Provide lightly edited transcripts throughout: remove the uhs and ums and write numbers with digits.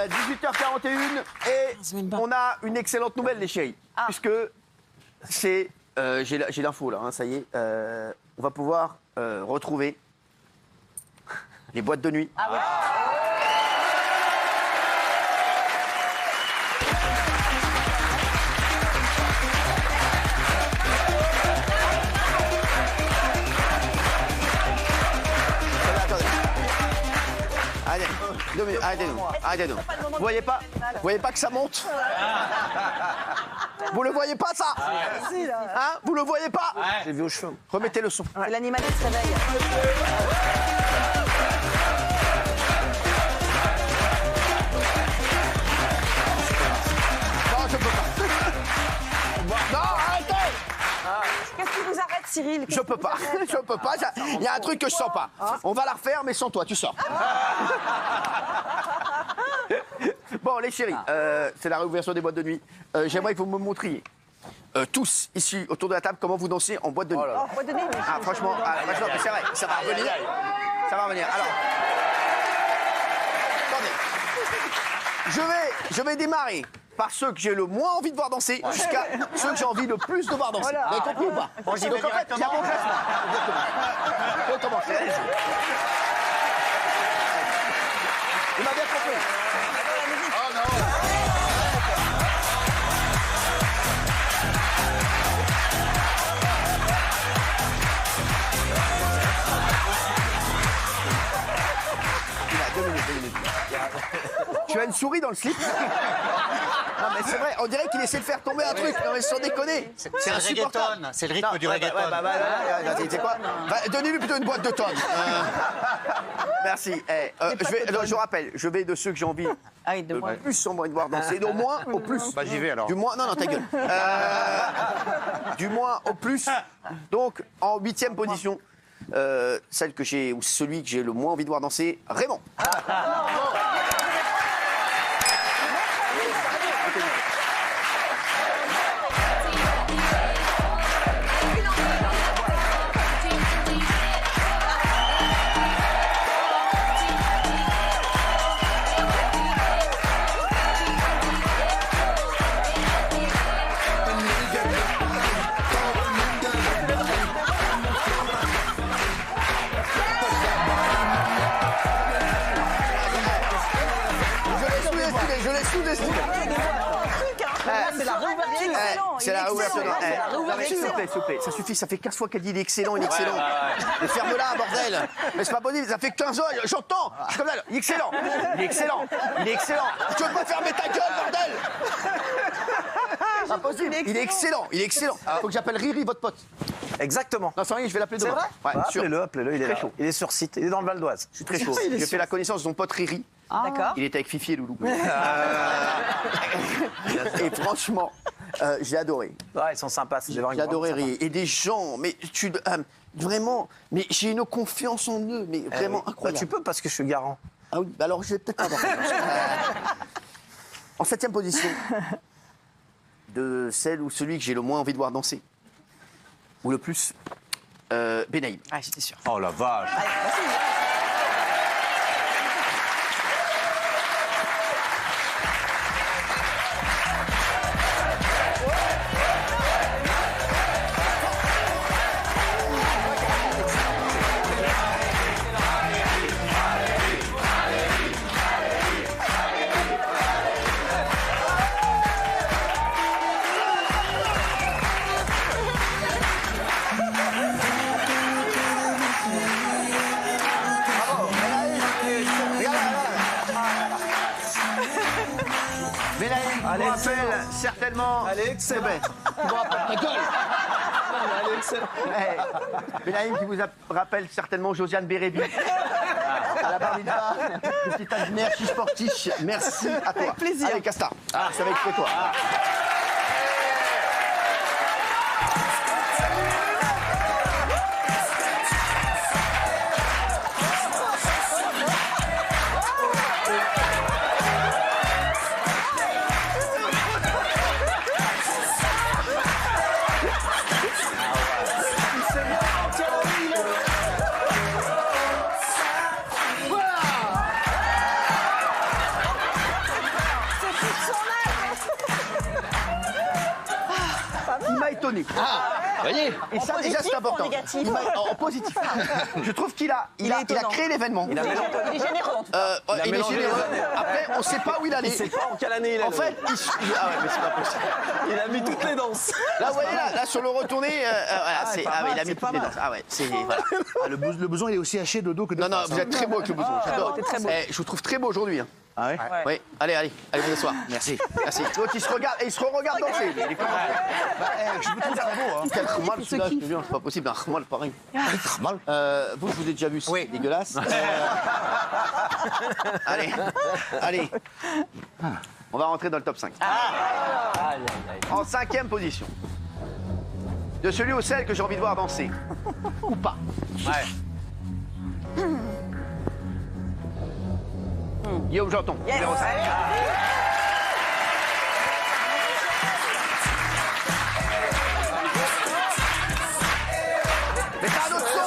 18h41 et on a une excellente nouvelle, les chéris. Puisque c'est. J'ai l'info là, hein, ça y est. On va pouvoir retrouver les boîtes de nuit. Ah ouais. Arrêtez-nous. Vous voyez pas que ça monte? Vous le voyez pas, ça? Hein? Vous le voyez pas? J'ai vu aux cheveux. Remettez le son. L'animaliste se réveille. Non, je peux pas. Non, arrêtez! Qu'est-ce qui vous arrête, Cyril? Je peux pas. Il y a un truc que je sens pas. On va la refaire, mais sans toi, tu sors. Bon, les chéris, c'est la réouverture des boîtes de nuit. J'aimerais que vous me montriez, tous, ici, autour de la table, comment vous dansez en boîte de nuit. Boîte de nuit, Ah, franchement, c'est vrai, ça va revenir. Ça va revenir. Alors, attendez. Je vais démarrer par ceux que j'ai le moins envie de voir danser jusqu'à ceux que j'ai envie le plus de voir danser. Vous avez compris ou pas? Donc, en fait, il y a mon classement. Exactement. Vous pouvez commencer, allez-y. Il m'a bien compris. Oh non. Il a 2 minutes. Tu as une souris dans le slip? Non mais c'est vrai, on dirait qu'il essaie de faire tomber un truc, non mais sans déconner. C'est un reggaeton, c'est le rythme du reggaeton. Tu sais quoi? Donnez-lui plutôt une boîte de tonnes. Merci. Je rappelle, je vais de ceux que j'ai envie le plus envie de voir danser, d'au moins au plus. Bah j'y vais alors. Du moins, non, ta gueule. Du moins au plus. Donc, en 8e position, celle que j'ai, ou celui que j'ai le moins envie de voir danser, Raymond. Je l'ai sous-estimé. C'est la réouverture. C'est la réouverture. S'il vous Excellent. plaît, ça suffit, ça fait 15 fois qu'elle dit il est excellent. Mais ferme-la, bordel. Mais c'est pas possible, ça fait 15 ans, j'entends. Je suis comme ça, il est excellent. Tu veux pas fermer ta gueule, bordel? C'est pas possible, il est excellent. Faut que j'appelle Riri, votre pote. Exactement. Non, sans rien, je vais l'appeler demain. C'est vrai? Sûr. Appelez-le, il est Très là. chaud. Il est sur site, il est dans le Val d'Oise. Je suis très chaud. J'ai fait la connaissance de son pote Riri. D'accord. Il était avec Fifi et Loulou. Et franchement, j'ai adoré. Ouais, ils sont sympas, c'est des gens J'ai adoré vraiment Riri. Et des gens, mais vraiment, mais j'ai une confiance en eux, mais vraiment sympas. incroyable. Tu peux parce que je suis garant. Ah oui, bah alors je vais peut-être pas avoir confiance. En 7e position, de celle ou celui que j'ai le moins envie de voir danser, ou le plus, Benaïm. Ah, j'étais sûre. Oh la vache. Benaïm, vous rappelle certainement. Alex, c'est bête. Vous rappelle ta gueule. Benaïm qui vous rappelle certainement Josiane Bérébi. À la barre d'Infa, le petit ingénieur sportif. Merci à toi. Avec plaisir. Allez, Casta. C'est avec toi. retenu. Vous voyez? Et ça, déjà, c'est positif ou en important. négatif En positif. Je trouve qu'il a créé l'événement. Il est généreux. Il est généreux. Après, on ne sait pas où il allait. Il sait pas en quelle année il est. En fait, ah ouais, mais c'est pas possible. Il a mis toutes les danses. Là, vous voyez, là sur le retourné, il a mis toutes les danses. Ah ouais, c'est voilà. Ah, le blouson, il est aussi haché de dos que de Non, face, vous êtes très beau avec le blouson. J'adore. t'es très beau. Je vous trouve très beau aujourd'hui. Ah ouais? Oui, allez, vous asseoir. Merci. Merci. L'autre, il se regarde et il se re-regarde danser. Il est comment Je me trouve très beau, hein. Quel khmal celui-là, je te jure, c'est pas possible. Un khmal pareil. Mal. Vous, je vous ai déjà vu, c'est dégueulasse. Allez. On va rentrer dans le top 5. En 5e position. De celui ou celle que j'ai envie de voir danser. Ou pas. Guillaume Janton, numéro 5. Mais t'as un autre son, là.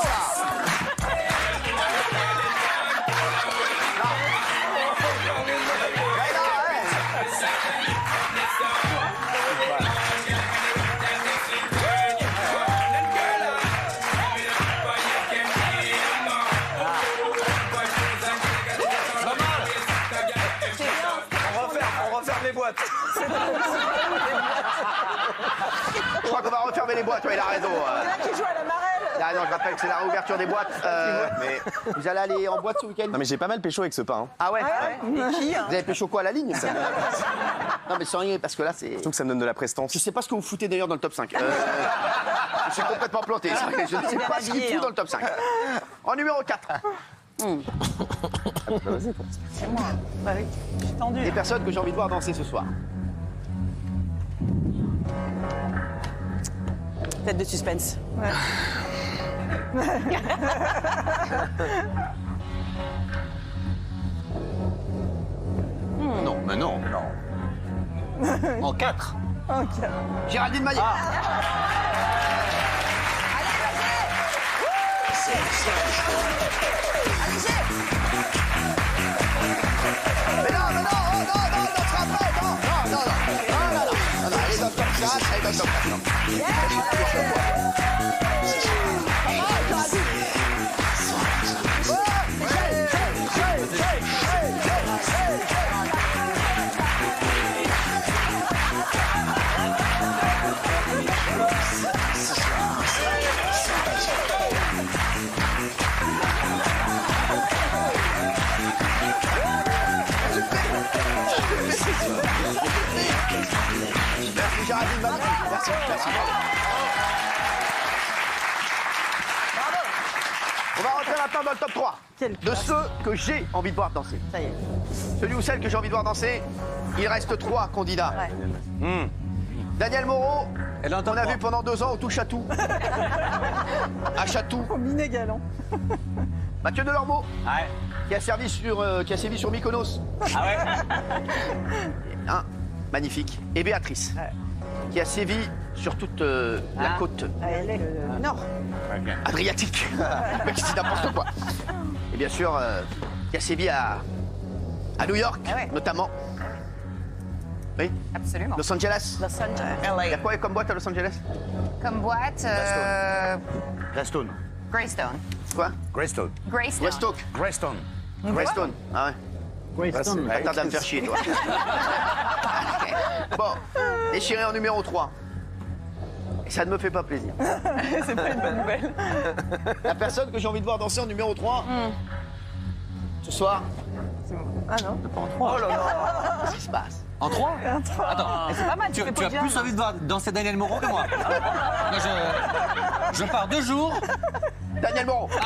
On referme les boîtes. Je crois qu'on va refermer les boîtes, ouais, il a raison. Qui joue à la marelle. Ah non, je rappelle que c'est la réouverture des boîtes. Mais vous allez aller en boîte ce week-end? Non mais j'ai pas mal pécho avec ce pain. Ah ouais? Mais qui Vous avez pécho quoi à la ligne? Non mais sans rien, parce que là c'est... Surtout que ça me donne de la prestance. Je sais pas ce que vous foutez d'ailleurs dans le top 5. Je suis complètement planté. Je ne sais pas ce qu'il fout dans le top 5. En numéro 4. C'est moi. Bah oui, je suis tendue. Des personnes que j'ai envie de voir danser ce soir. Tête de suspense. Non, mais non. En 4. Géraldine Maillet. Mais non, on sera prêt, non, elle est dans le top 4, elle est dans le top 4. Merci Géraldine Maillet. Merci. On va rentrer maintenant dans le top 3 de ceux que j'ai envie de voir danser. Ça y est. Celui ou celle que j'ai envie de voir danser, il reste 3 candidats. Ouais. Daniel Moreau, Elle est en top on a 3. vu pendant 2 ans au Touche à tout. À Chatou. Minet galant. Mathieu Delormeau, Ouais. qui a sévi sur Mykonos. Ah ouais. Hein, magnifique. Et Béatrice, qui a sévi sur toute la côte Nord. adriatique. Le mec, c'est n'importe quoi. Et bien sûr, qui a sévi à New York, Ah ouais. notamment. Oui, Absolument. Los Angeles. Los Angeles. Il y a quoi comme boîte à Los Angeles? Comme boîte, Greystone. Greystone. Quoi? Greystone. Greystone. Weststoke. Greystone. Greystone. Ah ouais. Pas tard de me faire chier, toi. Bon, déchiré en numéro 3. Et ça ne me fait pas plaisir. C'est pas une bonne nouvelle. La personne que j'ai envie de voir danser en numéro 3, ce soir, Ah non. qu'est-ce qui se passe? En 3 Attends, C'est pas mal, tu fais as podium. plus envie de voir danser Daniel Moreau que moi. Moi, je pars 2 jours. Daniel Moreau, numéro 3.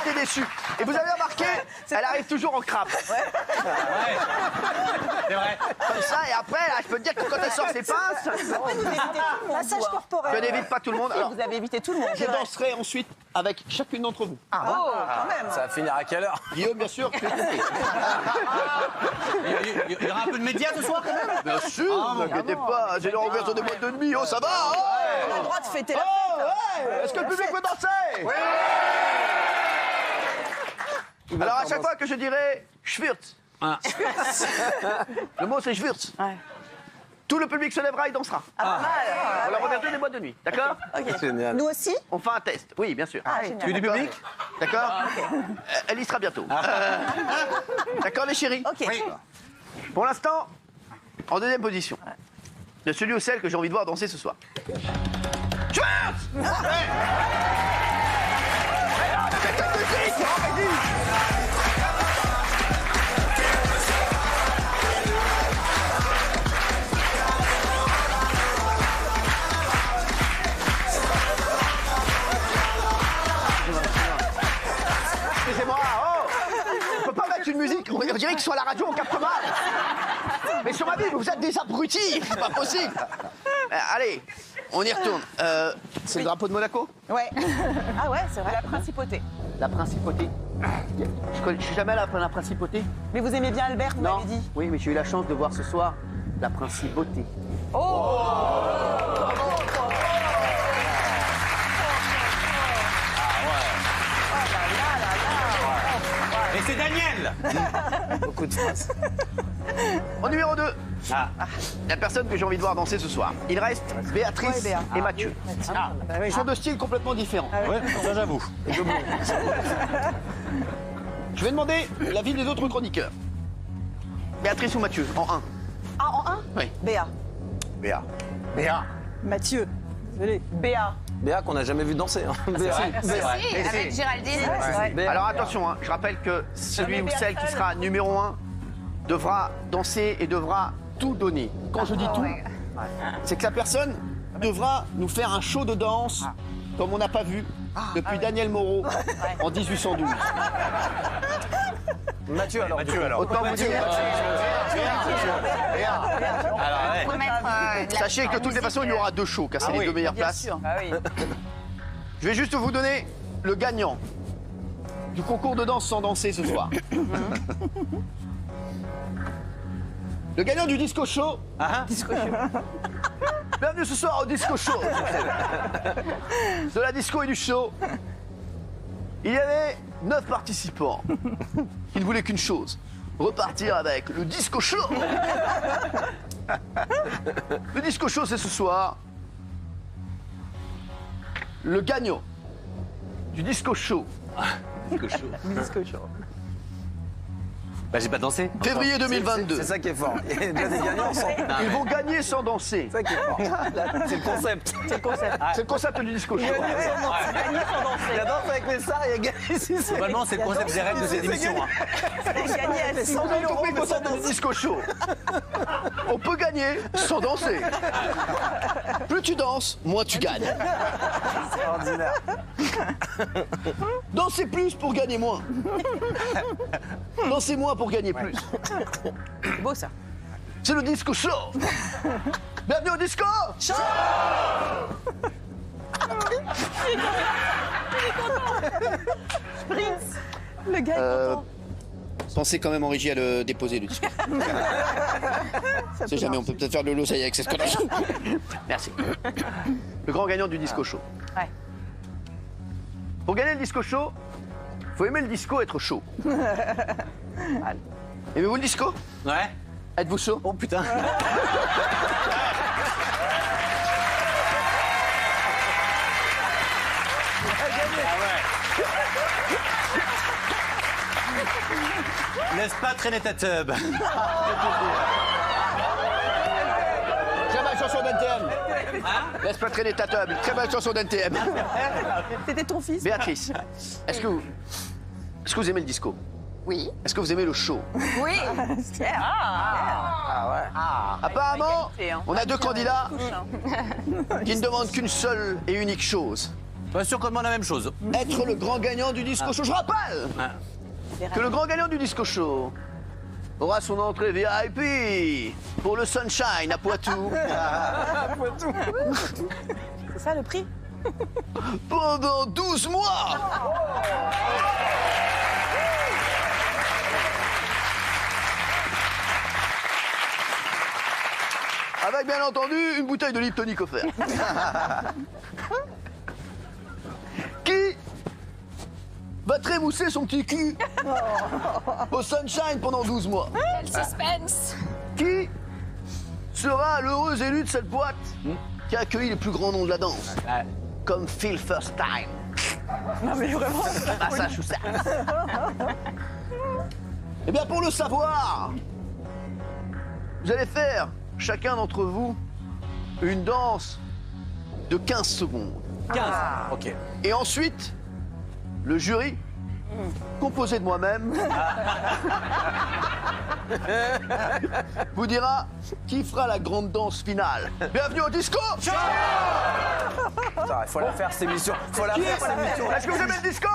été déçue. Et vous avez remarqué, elle arrive toujours en crabe. Ouais. C'est vrai. Comme ça, et après, là, je peux te dire que quand elle sort ses pinces, Massage corporel. je n'évite pas tout le monde. Alors, Vous avez évité tout le monde. je danserai ensuite avec chacune d'entre vous. Oh, quand même. Ça va finir à quelle heure? Guillaume, bien sûr, tu es compris. Il y aura un peu de médias ce soir quand même. Bien sûr, ne vous inquiétez pas, j'ai l'ouverture des boîtes de nuit, oh ça va, oh, On a le droit de fêter la oh, fête. ouais. Est-ce que le public peut danser? Oui. Alors à chaque fois que je dirai schwirz, Ah. le mot c'est schwirz, Ouais. tout le public se lèvera et dansera. Ah, Pour la ouverture des boîtes de nuit, d'accord? Génial. Nous aussi? On fait un test, oui bien sûr. Ah, génial. Tu es du public? D'accord? Elle y sera bientôt. D'accord les chéris? Ok. Oui. Pour l'instant, en deuxième position, de celui ou celle que j'ai envie de voir danser ce soir. Schwirz! Faites la musique, oh, vas-y. Excusez-moi, oh! On peut pas mettre une musique, on dirait qu'ils sont à la radio, on capte mal. Mais sur ma vie, vous êtes des abrutis, c'est pas possible. Allez, on y retourne. C'est le drapeau de Monaco? Ouais. Ah ouais, c'est vrai. La principauté. La principauté. Je suis jamais allé à la principauté. Mais vous aimez bien Albert, vous Non. m'avez dit. Oui, mais j'ai eu la chance de voir ce soir la principauté. Et c'est Daniel. Beaucoup de phrases. Au numéro 2, Ah. la personne que j'ai envie de voir danser ce soir. Il reste Béatrice Ouais, Béa. et Mathieu. Ils sont de styles complètement différents. Ouais, ça j'avoue. Je vais demander l'avis des autres chroniqueurs. Béatrice ou Mathieu, en 1. Ah, en un? Oui. Béa. Béa. Béa. Mathieu. Désolé. Béa. Béa qu'on n'a jamais vu danser. Hein. Béa. Si, avec Géraldine. C'est vrai. Béa. Alors attention, hein, je rappelle que celui ou celle qui sera numéro 1 devra danser et devra tout donner. Quand je dis tout, ouais. c'est que la personne devra nous faire un show de danse comme on n'a pas vu depuis Daniel Moreau en 1812. Mathieu alors. Autant vous dire. Alors, ouais. Faut mettre, de la- Sachez que de toutes les façons, il y aura 2 shows, car c'est les 2 meilleures Bien places. sûr. Ah oui. Je vais juste vous donner le gagnant du concours de danse sans danser ce soir. Le gagnant du disco show. Bienvenue ce soir au disco show. De la disco et du show. Il y avait 9 participants. Ils ne voulaient qu'une chose. Repartir avec le disco show. Le disco show, c'est ce soir. Le gagnant du disco show. Bah j'ai pas dansé. Février 2022. C'est ça qui est fort. Il y a déjà des gagnants sans. Ils vont gagner sans danser. C'est ça qui est fort. C'est le concept. C'est le concept. C'est le concept du disco show. Il a dansé avec les stars, il a gagné 6 Normalement c'est le concept des règles de cette émission. Hein. Gagné à 6 Vous avez compris le concept du disco show. On peut gagner sans danser. Plus tu danses, moins tu gagnes. Extraordinaire. Dansez plus pour gagner moins. Dansez moins pour gagner plus. C'est beau ça. C'est le disco show. Bienvenue au disco show. Prince. Le gars est content. Pensez quand même en régie à le déposer, le disco. Ça Si peut jamais, on marcher. peut peut-être faire le lot, ça y est, avec cette connerie. Merci. Le grand gagnant du disco show. Ouais. Pour gagner le disco show, faut aimer le disco, être chaud. Aimez-vous le disco? Ouais. Êtes-vous chaud? Oh putain. Laisse pas traîner ta tub. Très belle chanson d'NTM. Laisse pas traîner ta table. Très belle chanson d'NTM. C'était ton fils. Béatrice, est-ce que vous aimez le disco? Oui. Est-ce que vous aimez le show? Oui. Apparemment, égalité, hein. on a 2 candidats Touche, hein. qui ne demandent qu'une seule et unique chose. Pas sûr qu'on demande la même chose. être le grand gagnant du disco show. Je rappelle que le grand gagnant du disco show aura son entrée VIP pour le Sunshine à Poitou C'est ça le prix? pendant 12 mois. Avec bien entendu une bouteille de Lip Tonic offerte. Qui va trémousser son petit cul au Sunshine pendant 12 mois? Quel suspense. Qui sera l'heureux élu de cette boîte qui a accueilli les plus grands noms de la danse? Comme Phil First Time. Non mais vraiment. Massachusetts. Eh bien, pour le savoir, vous allez faire, chacun d'entre vous, une danse de 15 secondes. 15. Ok. Et ensuite, le jury, composé de moi-même, vous dira qui fera la grande danse finale. Bienvenue au disco. Il faut la faire, cette émission. Faut la faire, cette émission. Est-ce que vous aimez le disco?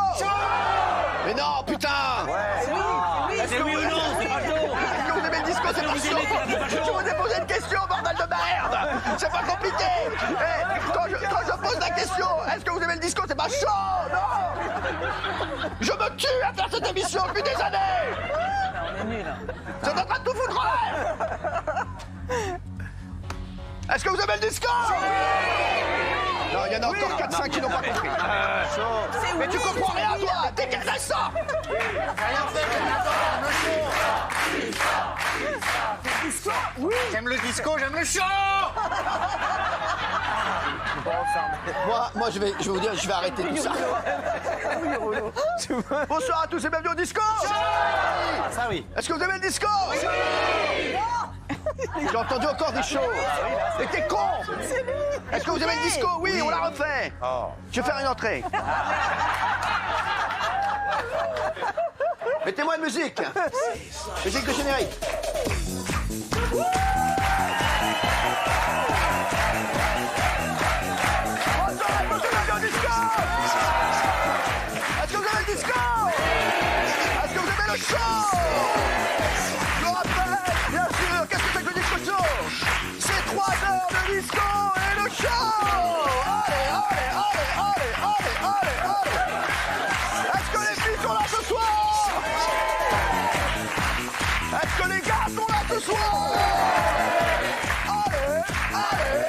Mais non, putain. C'est oui ou non, c'est pas chaud. Est-ce que vous aimez le disco? C'est pas chaud. Je vous ai posé une question, bordel de merde. C'est pas compliqué. Eh, quand je pose la question, est-ce que vous aimez le disco? C'est pas chaud. Non. Je me tue à faire cette émission depuis des années. On est nuls. Vous êtes en train de tout foutre en l'air. Est-ce que vous aimez le disco? Non, il y en a encore 4-5 qui n'ont pas compris. Mais tu comprends rien, toi. Dégagez ça. J'aime le disco, j'aime le show. Moi, je vais vous dire, je vais arrêter tout ça. Bonsoir à tous et bienvenue au disco. Ça oui. Est-ce que vous aimez le disco? J'ai entendu encore des choses. Mais t'es con. Est-ce que vous aimez le disco? Oui, on l'a refait. Je vais faire une entrée. Mettez-moi une musique. Musique de générique. Bonsoir à tous et bienvenue au disco. Est-ce que vous aimez le disco? Est-ce que vous aimez le show? Je vous rappelle, bien sûr, qu'est-ce que c'est que le disco show? C'est 3 heures de disco et le show. Allez. Est-ce que les filles sont là ce soir? Est-ce que les gars sont là ce soir? Allez.